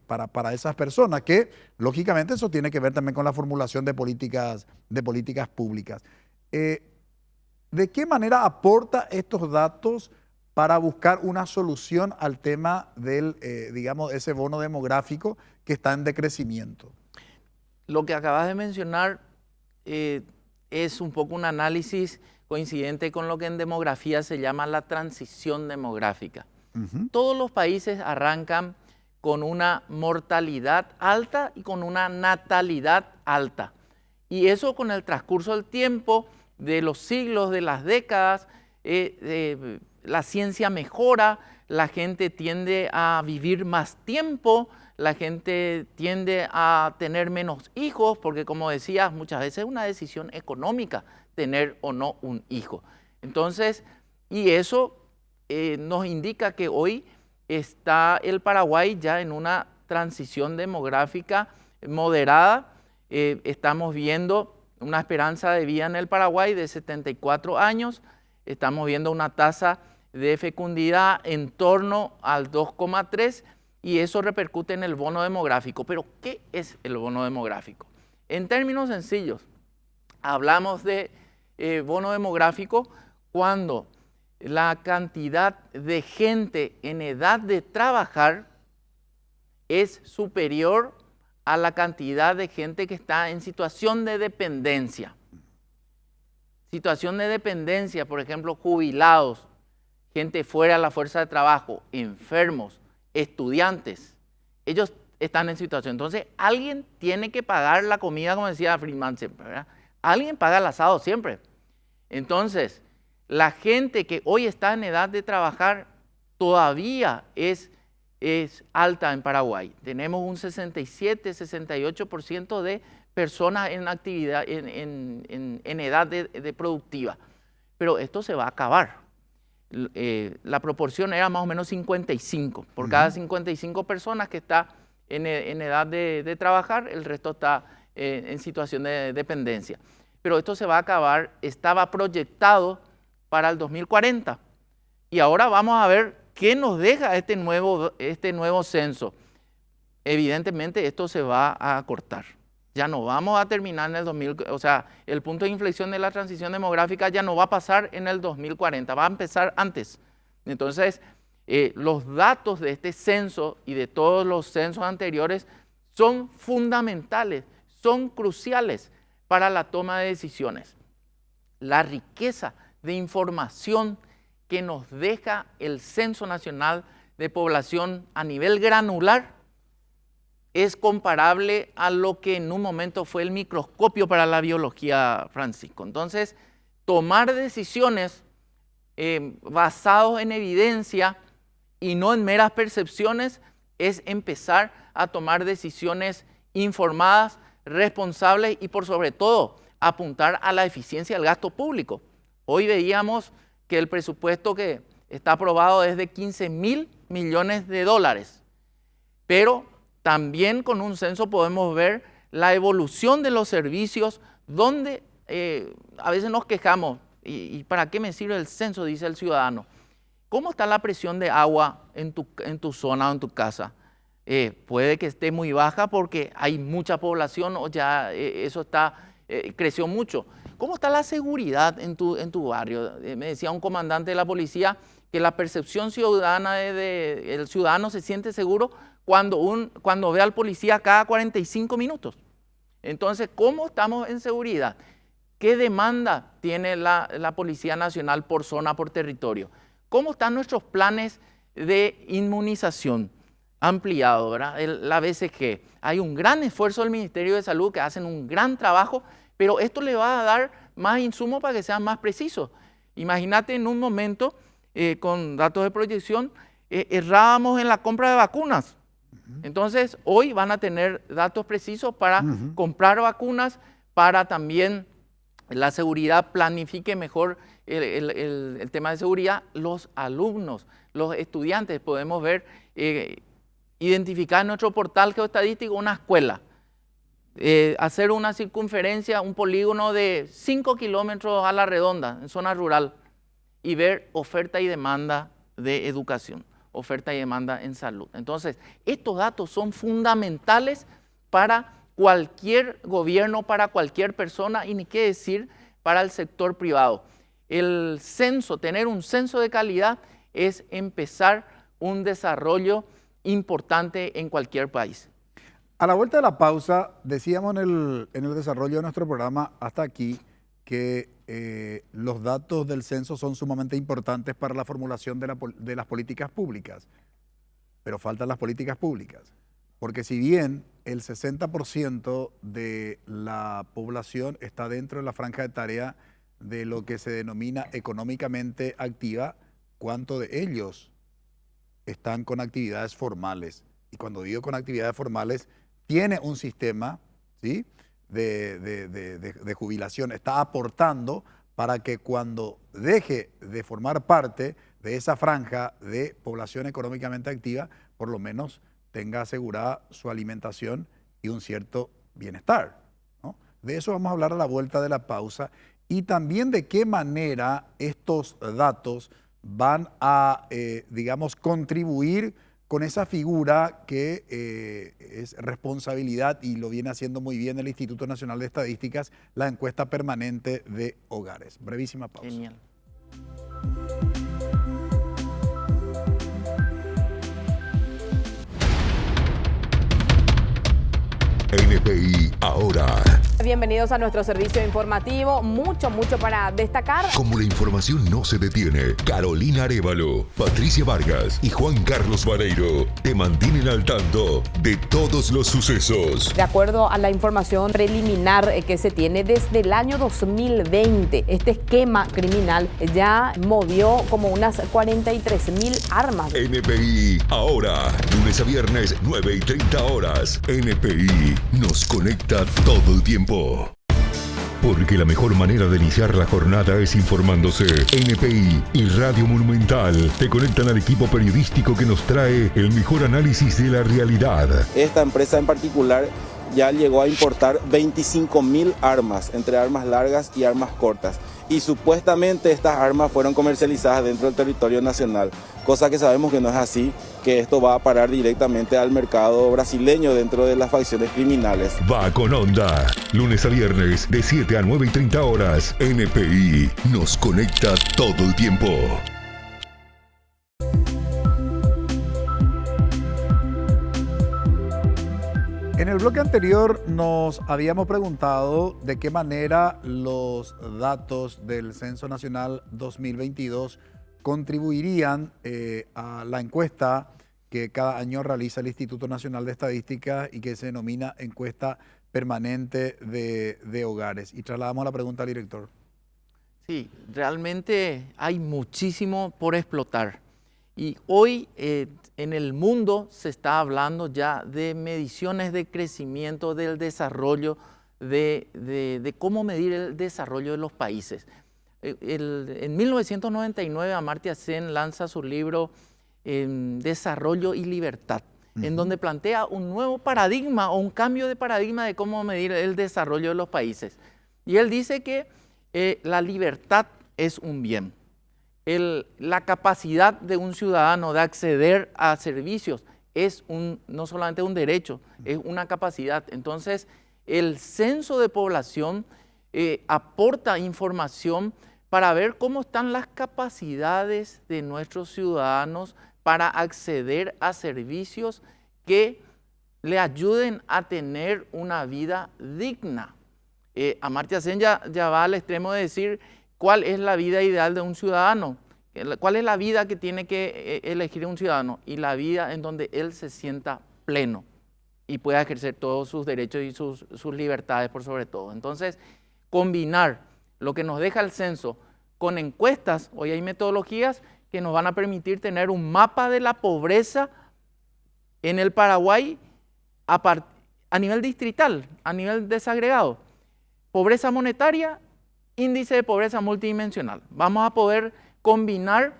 para esas personas, que lógicamente eso tiene que ver también con la formulación de políticas públicas. ¿De qué manera aporta estos datos para buscar una solución al tema del, digamos, ese bono demográfico que está en decrecimiento? Lo que acabas de mencionar es un poco un análisis coincidente con lo que en demografía se llama la transición demográfica. Todos los países arrancan con una mortalidad alta y con una natalidad alta. Y eso con el transcurso del tiempo, de los siglos, de las décadas, la ciencia mejora, la gente tiende a vivir más tiempo, la gente tiende a tener menos hijos, porque como decías, muchas veces es una decisión económica tener o no un hijo. Entonces, y eso nos indica que hoy está el Paraguay ya en una transición demográfica moderada. Estamos viendo una esperanza de vida en el Paraguay de 74 años, estamos viendo una tasa de fecundidad en torno al 2,3 y eso repercute en el bono demográfico. Pero, ¿qué es el bono demográfico? En términos sencillos, hablamos de bono demográfico cuando la cantidad de gente en edad de trabajar es superior a la cantidad de gente que está en situación de dependencia. Situación de dependencia, por ejemplo, jubilados, gente fuera de la fuerza de trabajo, enfermos, estudiantes, ellos están en situación. Entonces, alguien tiene que pagar la comida, como decía Friedman siempre, ¿verdad? Alguien paga el asado siempre. Entonces, la gente que hoy está en edad de trabajar todavía es alta en Paraguay. Tenemos un 67-68% de personas en actividad, en edad de productiva. Pero esto se va a acabar. La proporción era más o menos 55. Por cada 55 personas que está en edad de trabajar, el resto está en situación de dependencia. Pero esto se va a acabar, estaba proyectado para el 2040. Y ahora vamos a ver qué nos deja este nuevo censo. Evidentemente esto se va a acortar. Ya no vamos a terminar en el 2040, o sea, el punto de inflexión de la transición demográfica ya no va a pasar en el 2040, va a empezar antes. Entonces, los datos de este censo y de todos los censos anteriores son fundamentales, son cruciales para la toma de decisiones. La riqueza de información que nos deja el Censo Nacional de Población a nivel granular es comparable a lo que en un momento fue el microscopio para la biología, Francisco. Entonces, tomar decisiones basadas en evidencia y no en meras percepciones es empezar a tomar decisiones informadas, responsables y por sobre todo apuntar a la eficiencia del gasto público. Hoy veíamos que el presupuesto que está aprobado es de 15.000 millones de dólares, pero también con un censo podemos ver la evolución de los servicios donde a veces nos quejamos. ¿Y para qué me sirve el censo?, dice el ciudadano. ¿Cómo está la presión de agua en tu zona o en tu casa? Puede que esté muy baja porque hay mucha población o ya eso creció mucho. ¿Cómo está la seguridad en tu barrio? Me decía un comandante de la policía que la percepción ciudadana el ciudadano se siente seguro cuando ve al policía cada 45 minutos. Entonces, ¿cómo estamos en seguridad? ¿Qué demanda tiene la Policía Nacional por zona, por territorio? ¿Cómo están nuestros planes de inmunización ampliados, ¿verdad? La BCG. Hay un gran esfuerzo del Ministerio de Salud que hacen un gran trabajo, pero esto le va a dar más insumos para que sean más precisos. Imagínate en un momento, con datos de proyección, errábamos en la compra de vacunas. Entonces, hoy van a tener datos precisos para comprar vacunas, para también la seguridad, planifique mejor el tema de seguridad. Los alumnos, los estudiantes, podemos ver, identificar en nuestro portal geoestadístico una escuela, hacer una circunferencia, un polígono de 5 kilómetros a la redonda, en zona rural, y ver oferta y demanda de educación, oferta y demanda en salud. Entonces, estos datos son fundamentales para cualquier gobierno, para cualquier persona y ni qué decir para el sector privado. El censo, tener un censo de calidad es empezar un desarrollo importante en cualquier país. A la vuelta de la pausa, decíamos en el desarrollo de nuestro programa hasta aquí que los datos del censo son sumamente importantes para la formulación de las políticas públicas, pero faltan las políticas públicas, porque si bien el 60% de la población está dentro de la franja etaria de lo que se denomina económicamente activa, ¿cuánto de ellos están con actividades formales? Y cuando digo con actividades formales, tiene un sistema, ¿sí?, de jubilación, está aportando para que cuando deje de formar parte de esa franja de población económicamente activa, por lo menos tenga asegurada su alimentación y un cierto bienestar, ¿no? De eso vamos a hablar a la vuelta de la pausa y también de qué manera estos datos van a, digamos, contribuir con esa figura que es responsabilidad y lo viene haciendo muy bien el Instituto Nacional de Estadísticas, la encuesta permanente de hogares. Brevísima pausa. Genial. NPI ahora. Bienvenidos a nuestro servicio informativo. Mucho para destacar. Como la información no se detiene, Carolina Arévalo, Patricia Vargas y Juan Carlos Vareiro te mantienen al tanto de todos los sucesos. De acuerdo a la información preliminar que se tiene desde el año 2020, este esquema criminal ya movió como unas 43.000 armas. NPI, ahora, lunes a viernes, 9:30 horas. NPI nos conecta todo el tiempo. Porque la mejor manera de iniciar la jornada es informándose. NPI y Radio Monumental te conectan al equipo periodístico que nos trae el mejor análisis de la realidad. Esta empresa en particular ya llegó a importar 25.000 armas, entre armas largas y armas cortas. Y supuestamente estas armas fueron comercializadas dentro del territorio nacional, cosa que sabemos que no es así, que esto va a parar directamente al mercado brasileño dentro de las facciones criminales. Va con onda. Lunes a viernes de 7 a 9:30 horas. NPI nos conecta todo el tiempo. En el bloque anterior nos habíamos preguntado de qué manera los datos del Censo Nacional 2022 contribuirían a la encuesta que cada año realiza el Instituto Nacional de Estadística y que se denomina encuesta permanente de hogares. Y trasladamos la pregunta al director. Sí, realmente hay muchísimo por explotar. Y hoy en el mundo se está hablando ya de mediciones de crecimiento, del desarrollo, de cómo medir el desarrollo de los países. En 1999 Amartya Sen lanza su libro Desarrollo y Libertad, en donde plantea un nuevo paradigma o un cambio de paradigma de cómo medir el desarrollo de los países. Y él dice que la libertad es un bien. La capacidad de un ciudadano de acceder a servicios es no solamente un derecho, es una capacidad. Entonces, el censo de población aporta información para ver cómo están las capacidades de nuestros ciudadanos para acceder a servicios que le ayuden a tener una vida digna. Amartya Sen ya va al extremo de decir cuál es la vida ideal de un ciudadano, cuál es la vida que tiene que elegir un ciudadano, y la vida en donde él se sienta pleno y pueda ejercer todos sus derechos y sus libertades por sobre todo. Entonces, combinar lo que nos deja el censo con encuestas, hoy hay metodologías que nos van a permitir tener un mapa de la pobreza en el Paraguay a nivel distrital, a nivel desagregado. Pobreza monetaria, índice de pobreza multidimensional. Vamos a poder combinar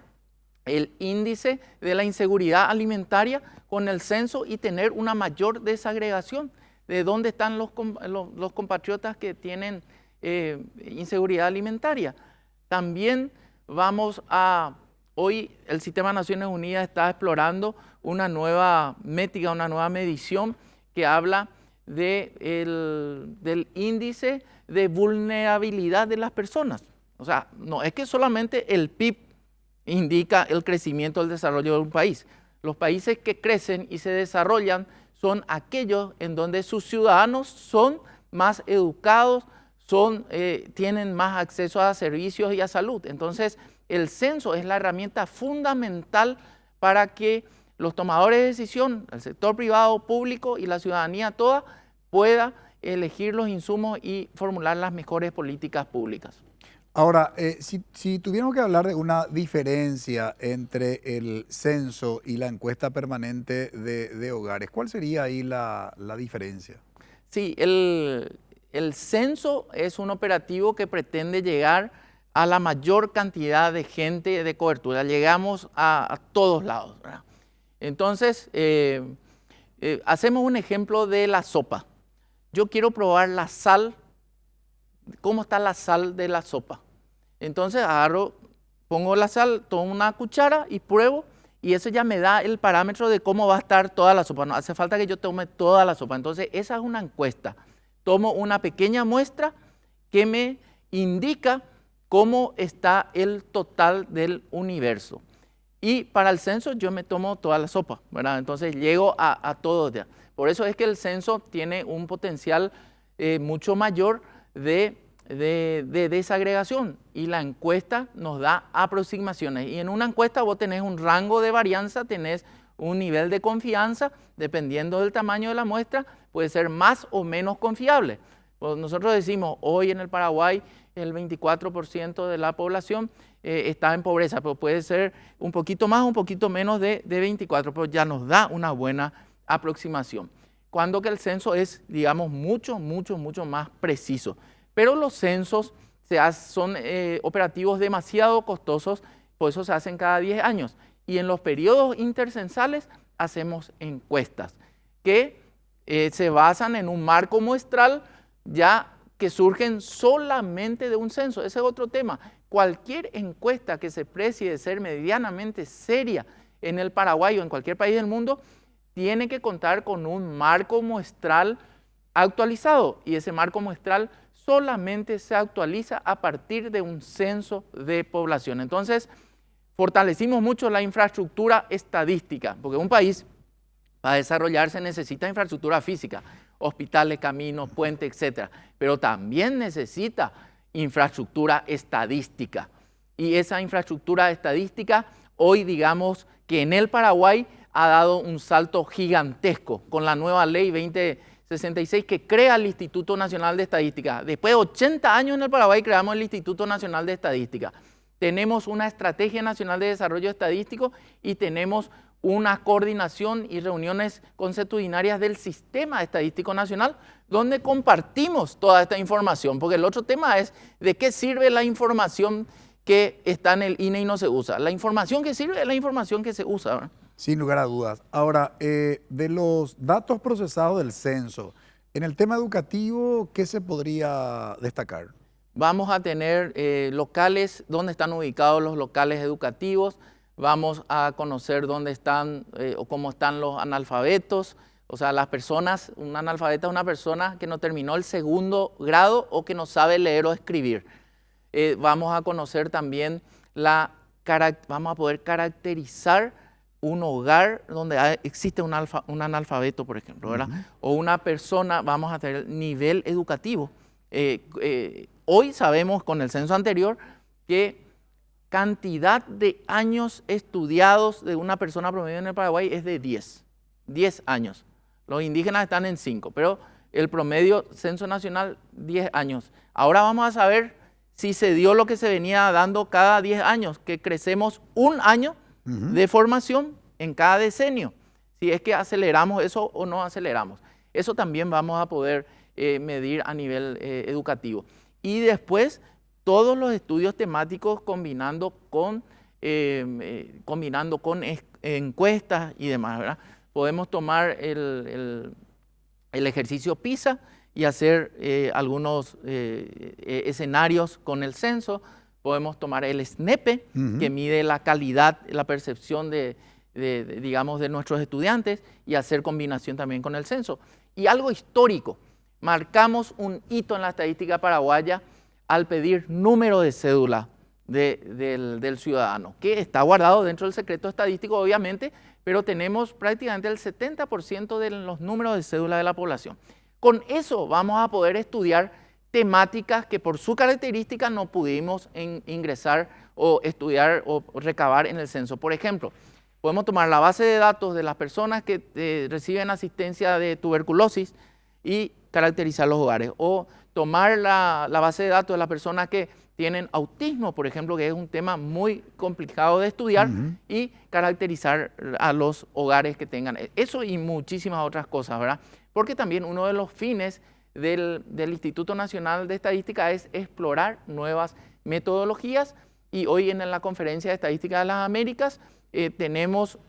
el índice de la inseguridad alimentaria con el censo y tener una mayor desagregación de dónde están los compatriotas que tienen inseguridad alimentaria. También hoy el Sistema de Naciones Unidas está explorando una nueva métrica, una nueva medición que habla del índice de vulnerabilidad de las personas. O sea, no es que solamente el PIB indica el crecimiento, el desarrollo de un país. Los países que crecen y se desarrollan son aquellos en donde sus ciudadanos son más educados, tienen más acceso a servicios y a salud. Entonces, el censo es la herramienta fundamental para que los tomadores de decisión, el sector privado, público y la ciudadanía toda, pueda elegir los insumos y formular las mejores políticas públicas. Ahora, si tuviéramos que hablar de una diferencia entre el censo y la encuesta permanente de hogares, ¿cuál sería ahí la diferencia? Sí, el censo es un operativo que pretende llegar a la mayor cantidad de gente de cobertura. Llegamos a todos lados, ¿verdad? Entonces, hacemos un ejemplo de la sopa. Yo quiero probar la sal. ¿Cómo está la sal de la sopa? Entonces pongo la sal, tomo una cuchara y pruebo, y eso ya me da el parámetro de cómo va a estar toda la sopa. No hace falta que yo tome toda la sopa. Entonces, esa es una encuesta. Tomo una pequeña muestra que me indica cómo está el total del universo. Y para el censo yo me tomo toda la sopa, ¿verdad? Entonces llego a todo ya. Por eso es que el censo tiene un potencial mucho mayor de desagregación, y la encuesta nos da aproximaciones. Y en una encuesta vos tenés un rango de varianza, tenés un nivel de confianza, dependiendo del tamaño de la muestra, puede ser más o menos confiable. Pues nosotros decimos, hoy en el Paraguay el 24% de la población está en pobreza, pero puede ser un poquito más, un poquito menos de 24, pero ya nos da una buena aproximación. Cuando que el censo es, digamos, mucho más preciso. Pero los censos son operativos demasiado costosos, por eso se hacen cada 10 años. Y en los periodos intercensales hacemos encuestas que se basan en un marco muestral ya que surgen solamente de un censo. Ese es otro tema. Cualquier encuesta que se precie de ser medianamente seria en el Paraguay o en cualquier país del mundo tiene que contar con un marco muestral actualizado, y ese marco muestral solamente se actualiza a partir de un censo de población. Entonces, fortalecimos mucho la infraestructura estadística, porque un país para desarrollarse necesita infraestructura física, hospitales, caminos, puentes, etc. Pero también necesita infraestructura estadística. Y esa infraestructura estadística hoy, digamos que en el Paraguay ha dado un salto gigantesco con la nueva ley 2066 que crea el Instituto Nacional de Estadística. Después de 80 años en el Paraguay creamos el Instituto Nacional de Estadística. Tenemos una Estrategia Nacional de Desarrollo Estadístico y tenemos una coordinación y reuniones consuetudinarias del Sistema Estadístico Nacional, donde compartimos toda esta información, porque el otro tema es de qué sirve la información que está en el INE y no se usa. La información que sirve es la información que se usa, ¿verdad? Sin lugar a dudas. Ahora, de los datos procesados del censo, en el tema educativo, ¿qué se podría destacar? Vamos a tener locales, dónde están ubicados los locales educativos, vamos a conocer dónde están o cómo están los analfabetos, o sea, las personas, un analfabeta es una persona que no terminó el 2º grado o que no sabe leer o escribir. Vamos a conocer también, vamos a poder caracterizar un hogar donde existe un analfabeto, por ejemplo, ¿verdad? O una persona, vamos a tener nivel educativo. Hoy sabemos con el censo anterior que cantidad de años estudiados de una persona promedio en el Paraguay es de 10 años. Los indígenas están en 5, pero el promedio censo nacional 10 años. Ahora vamos a saber si se dio lo que se venía dando cada 10 años, que crecemos un año de formación en cada decenio, si es que aceleramos eso o no aceleramos. Eso también vamos a poder medir a nivel educativo. Y después todos los estudios temáticos combinando con encuestas y demás, ¿verdad? Podemos tomar el ejercicio PISA y hacer algunos escenarios con el censo. Podemos tomar el SNEPE, que mide la calidad, la percepción digamos, de nuestros estudiantes, y hacer combinación también con el censo. Y algo histórico, marcamos un hito en la estadística paraguaya al pedir número de cédula del ciudadano, que está guardado dentro del secreto estadístico, obviamente, pero tenemos prácticamente el 70% de los números de cédula de la población. Con eso vamos a poder estudiar temáticas que por su característica no pudimos ingresar o estudiar o recabar en el censo. Por ejemplo, podemos tomar la base de datos de las personas que reciben asistencia de tuberculosis y caracterizar los hogares, o tomar la base de datos de las personas que tienen autismo, por ejemplo, que es un tema muy complicado de estudiar, y caracterizar a los hogares que tengan eso y muchísimas otras cosas, ¿verdad? Porque también uno de los fines del Instituto Nacional de Estadística es explorar nuevas metodologías, y hoy en la Conferencia de Estadística de las Américas tenemos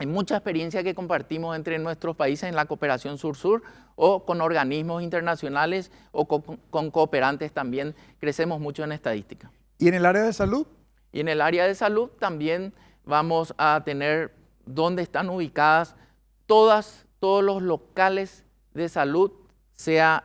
mucha experiencia que compartimos entre nuestros países en la cooperación sur-sur o con organismos internacionales o con cooperantes también. Crecemos mucho en estadística. ¿Y en el área de salud? Y en el área de salud también vamos a tener dónde están ubicadas todos los locales de salud, sea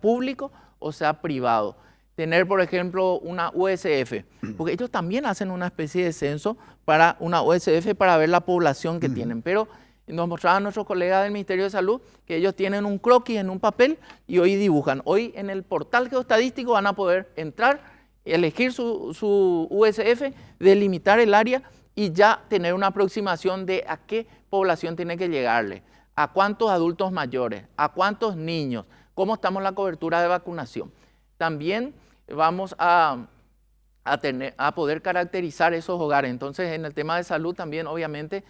público o sea privado. Tener, por ejemplo, una USF, porque ellos también hacen una especie de censo para una USF para ver la población que tienen, pero Nos mostraban nuestros colegas del Ministerio de Salud que ellos tienen un croquis en un papel y hoy dibujan. Hoy en el portal geoestadístico van a poder entrar, elegir su USF, delimitar el área y ya tener una aproximación de a qué población tiene que llegarle, a cuántos adultos mayores, a cuántos niños, cómo estamos en la cobertura de vacunación. También vamos a poder caracterizar esos hogares. Entonces, en el tema de salud también, obviamente,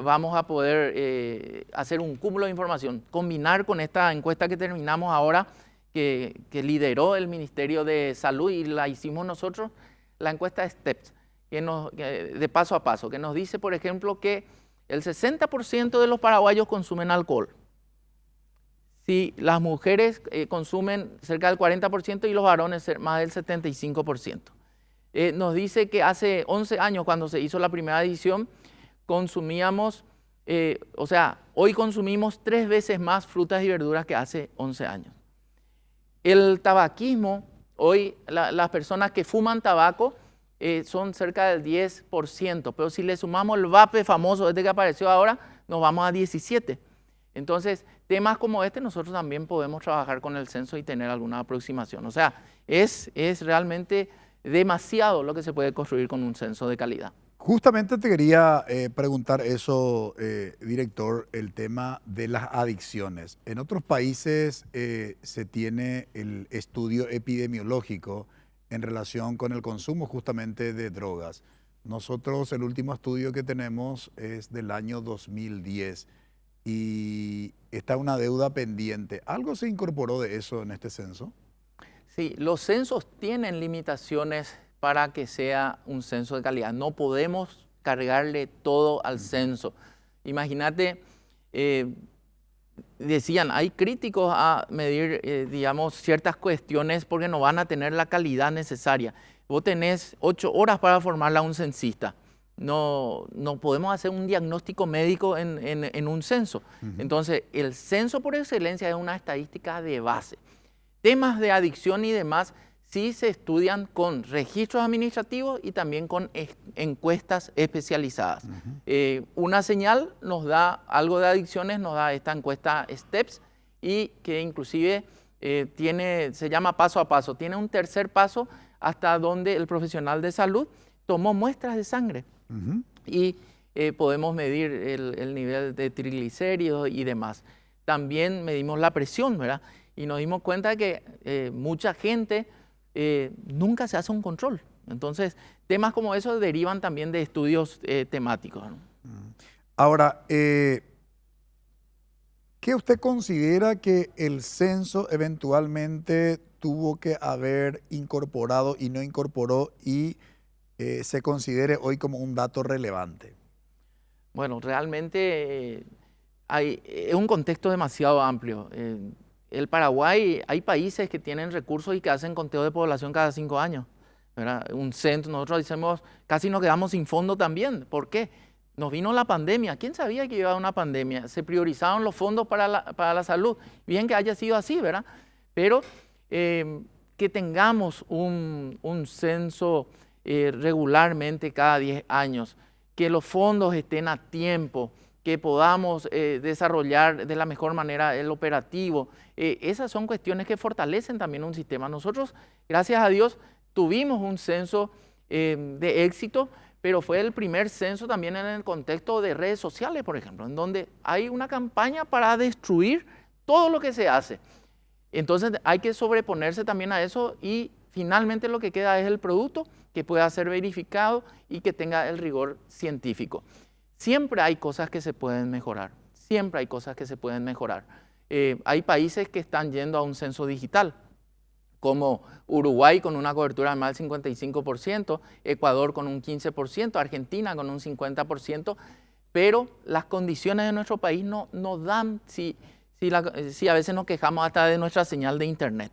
vamos a poder hacer un cúmulo de información, combinar con esta encuesta que terminamos ahora, que lideró el Ministerio de Salud y la hicimos nosotros, la encuesta STEPS, de paso a paso, que nos dice, por ejemplo, que el 60% de los paraguayos consumen alcohol. Si las mujeres consumen cerca del 40% y los varones más del 75%. Nos dice que hace 11 años, cuando se hizo la primera edición, consumíamos, hoy consumimos 3 veces más frutas y verduras que hace 11 años. El tabaquismo, hoy las personas que fuman tabaco son cerca del 10%, pero si le sumamos el vape famoso, este que apareció ahora, nos vamos a 17%. Entonces, temas como este nosotros también podemos trabajar con el censo y tener alguna aproximación. O sea, es realmente demasiado lo que se puede construir con un censo de calidad. Justamente te quería preguntar eso, director, el tema de las adicciones. En otros países se tiene el estudio epidemiológico en relación con el consumo justamente de drogas. Nosotros el último estudio que tenemos es del año 2010 y está una deuda pendiente. ¿Algo se incorporó de eso en este censo? Sí, los censos tienen limitaciones para que sea un censo de calidad. No podemos cargarle todo al censo. Imagínate, decían, hay críticos a medir, digamos, ciertas cuestiones porque no van a tener la calidad necesaria. Vos tenés 8 horas para formarla a un censista. No podemos hacer un diagnóstico médico en un censo. Entonces, el censo por excelencia es una estadística de base. Temas de adicción y demás sí se estudian con registros administrativos y también con encuestas especializadas. Una señal nos da algo de adicciones, nos da esta encuesta STEPS y que inclusive se llama paso a paso. Tiene un tercer paso hasta donde el profesional de salud tomó muestras de sangre y podemos medir el nivel de triglicéridos y demás. También medimos la presión, ¿verdad? Y nos dimos cuenta que mucha gente nunca se hace un control. Entonces, temas como esos derivan también de estudios temáticos, ¿no? Ahora, ¿qué usted considera que el censo eventualmente tuvo que haber incorporado y no incorporó y se considere hoy como un dato relevante? Bueno, realmente es un contexto demasiado amplio. El Paraguay, hay países que tienen recursos y que hacen conteo de población cada 5 años, ¿verdad? Un centro, nosotros decimos, casi nos quedamos sin fondo también. ¿Por qué? Nos vino la pandemia. ¿Quién sabía que iba a haber una pandemia? Se priorizaron los fondos para la salud. Bien que haya sido así, ¿verdad? Pero que tengamos un censo regularmente cada 10 años, que los fondos estén a tiempo, que podamos desarrollar de la mejor manera el operativo. Esas son cuestiones que fortalecen también un sistema. Nosotros, gracias a Dios, tuvimos un censo de éxito, pero fue el primer censo también en el contexto de redes sociales, por ejemplo, en donde hay una campaña para destruir todo lo que se hace. Entonces hay que sobreponerse también a eso y finalmente lo que queda es el producto que pueda ser verificado y que tenga el rigor científico. Siempre hay cosas que se pueden mejorar, siempre hay cosas que se pueden mejorar. Hay países que están yendo a un censo digital, como Uruguay con una cobertura de más del 55%, Ecuador con un 15%, Argentina con un 50%, pero las condiciones de nuestro país no dan, si a veces nos quejamos hasta de nuestra señal de internet,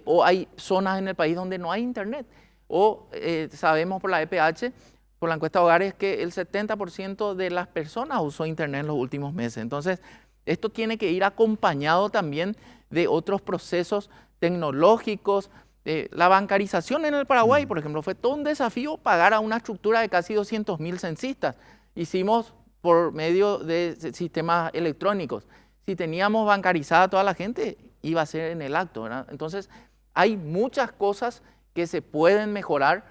o hay zonas en el país donde no hay internet, o sabemos por la EPH, por la encuesta de hogares, que el 70% de las personas usó internet en los últimos meses. Entonces, esto tiene que ir acompañado también de otros procesos tecnológicos. La bancarización en el Paraguay, por ejemplo, fue todo un desafío pagar a una estructura de casi 200.000 censistas. Hicimos por medio de sistemas electrónicos. Si teníamos bancarizada a toda la gente, iba a ser en el acto, ¿verdad? Entonces, hay muchas cosas que se pueden mejorar,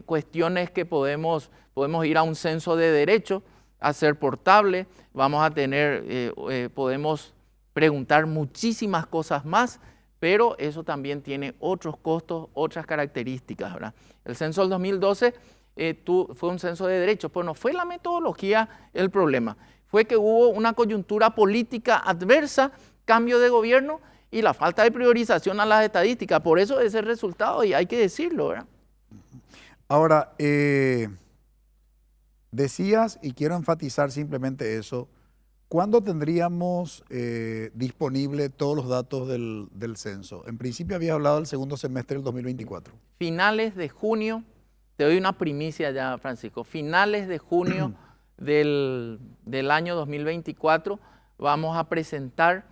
cuestiones que podemos ir a un censo de derecho, a ser portable, vamos a tener, podemos preguntar muchísimas cosas más, pero eso también tiene otros costos, otras características, ¿verdad? El censo del 2012 fue un censo de derechos, pero no fue la metodología el problema. Fue que hubo una coyuntura política adversa, cambio de gobierno y la falta de priorización a las estadísticas. Por eso ese resultado, y hay que decirlo, ¿verdad? Ahora, decías, y quiero enfatizar simplemente eso, ¿cuándo tendríamos disponible todos los datos del censo? En principio había hablado del segundo semestre del 2024. Finales de junio, te doy una primicia ya, Francisco, finales de junio del año 2024 vamos a presentar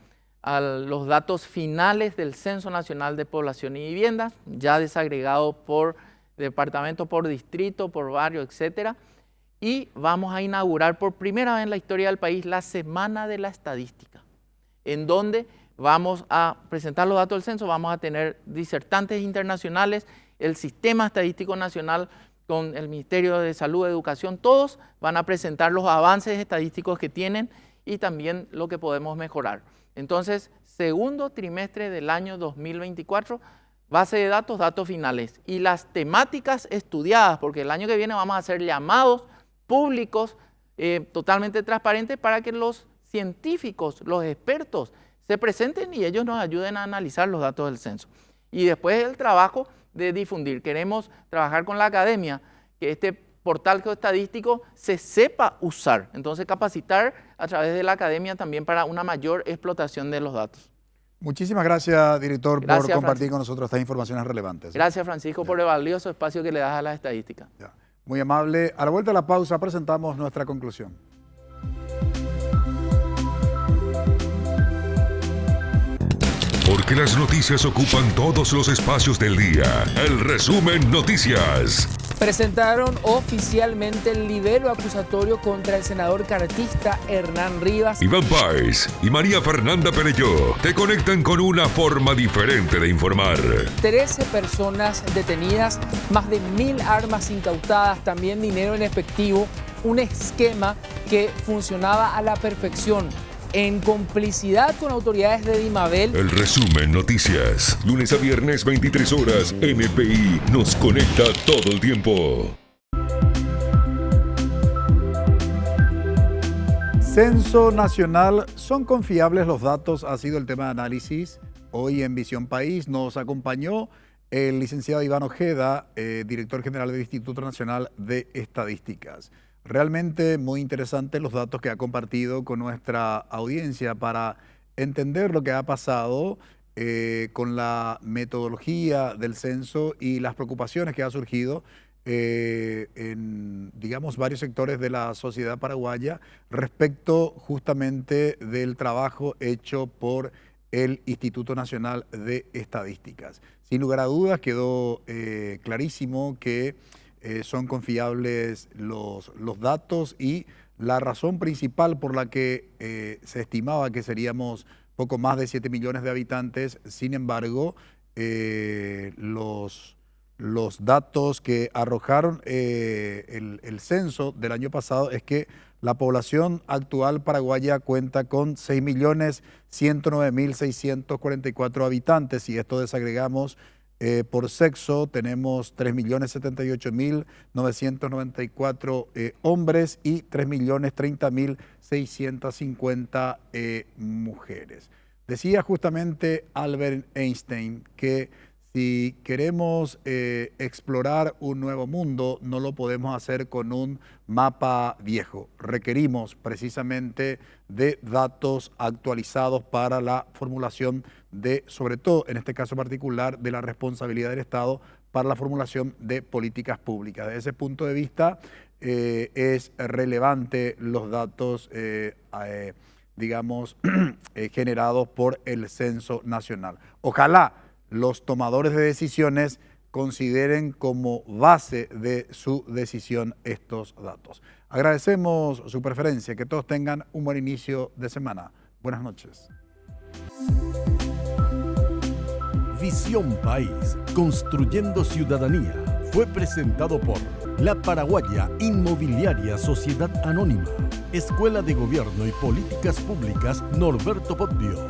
los datos finales del Censo Nacional de Población y Vivienda, ya desagregado por departamento, por distrito, por barrio, etcétera. Y vamos a inaugurar por primera vez en la historia del país la Semana de la Estadística, en donde vamos a presentar los datos del censo, vamos a tener disertantes internacionales, el Sistema Estadístico Nacional con el Ministerio de Salud, Educación, todos van a presentar los avances estadísticos que tienen y también lo que podemos mejorar. Entonces, segundo trimestre del año 2024, base de datos, datos finales y las temáticas estudiadas, porque el año que viene vamos a hacer llamados públicos totalmente transparentes para que los científicos, los expertos se presenten y ellos nos ayuden a analizar los datos del censo. Y después el trabajo de difundir. Queremos trabajar con la academia, que este portal geoestadístico se sepa usar. Entonces capacitar a través de la academia también para una mayor explotación de los datos. Muchísimas gracias, director, por compartir Francisco con nosotros estas informaciones relevantes. Gracias, Francisco, por el valioso espacio que le das a la estadística. Ya. Muy amable. A la vuelta de la pausa presentamos nuestra conclusión. Porque las noticias ocupan todos los espacios del día. El resumen Noticias. Presentaron oficialmente el libelo acusatorio contra el senador cartista Hernán Rivas. Iván Páez y María Fernanda Perelló te conectan con una forma diferente de informar. 13 personas detenidas, más de 1000 armas incautadas, también dinero en efectivo, un esquema que funcionaba a la perfección, en complicidad con autoridades de Dimabel. El resumen Noticias. Lunes a viernes, 23 horas. NPI nos conecta todo el tiempo. Censo Nacional. ¿Son confiables los datos? Ha sido el tema de análisis. Hoy en Visión País nos acompañó el licenciado Iván Ojeda, director general del Instituto Nacional de Estadísticas. Realmente muy interesantes los datos que ha compartido con nuestra audiencia para entender lo que ha pasado con la metodología del censo y las preocupaciones que ha surgido en, digamos, varios sectores de la sociedad paraguaya respecto justamente del trabajo hecho por el Instituto Nacional de Estadísticas. Sin lugar a dudas quedó clarísimo que son confiables los datos y la razón principal por la que se estimaba que seríamos poco más de 7 millones de habitantes. Sin embargo, los datos que arrojaron el censo del año pasado es que la población actual paraguaya cuenta con 6.109.644 habitantes. Si esto desagregamos por sexo, tenemos 3.078.994 hombres y 3.030.650 mujeres. Decía justamente Albert Einstein que si queremos explorar un nuevo mundo, no lo podemos hacer con un mapa viejo. Requerimos precisamente de datos actualizados para la formulación de, sobre todo en este caso particular, de la responsabilidad del Estado para la formulación de políticas públicas. Desde ese punto de vista es relevante los datos digamos, generados por el Censo Nacional. Ojalá los tomadores de decisiones consideren como base de su decisión estos datos. Agradecemos su preferencia, que todos tengan un buen inicio de semana. Buenas noches. Visión País, construyendo ciudadanía, fue presentado por La Paraguaya Inmobiliaria Sociedad Anónima, Escuela de Gobierno y Políticas Públicas Norberto Bobbio.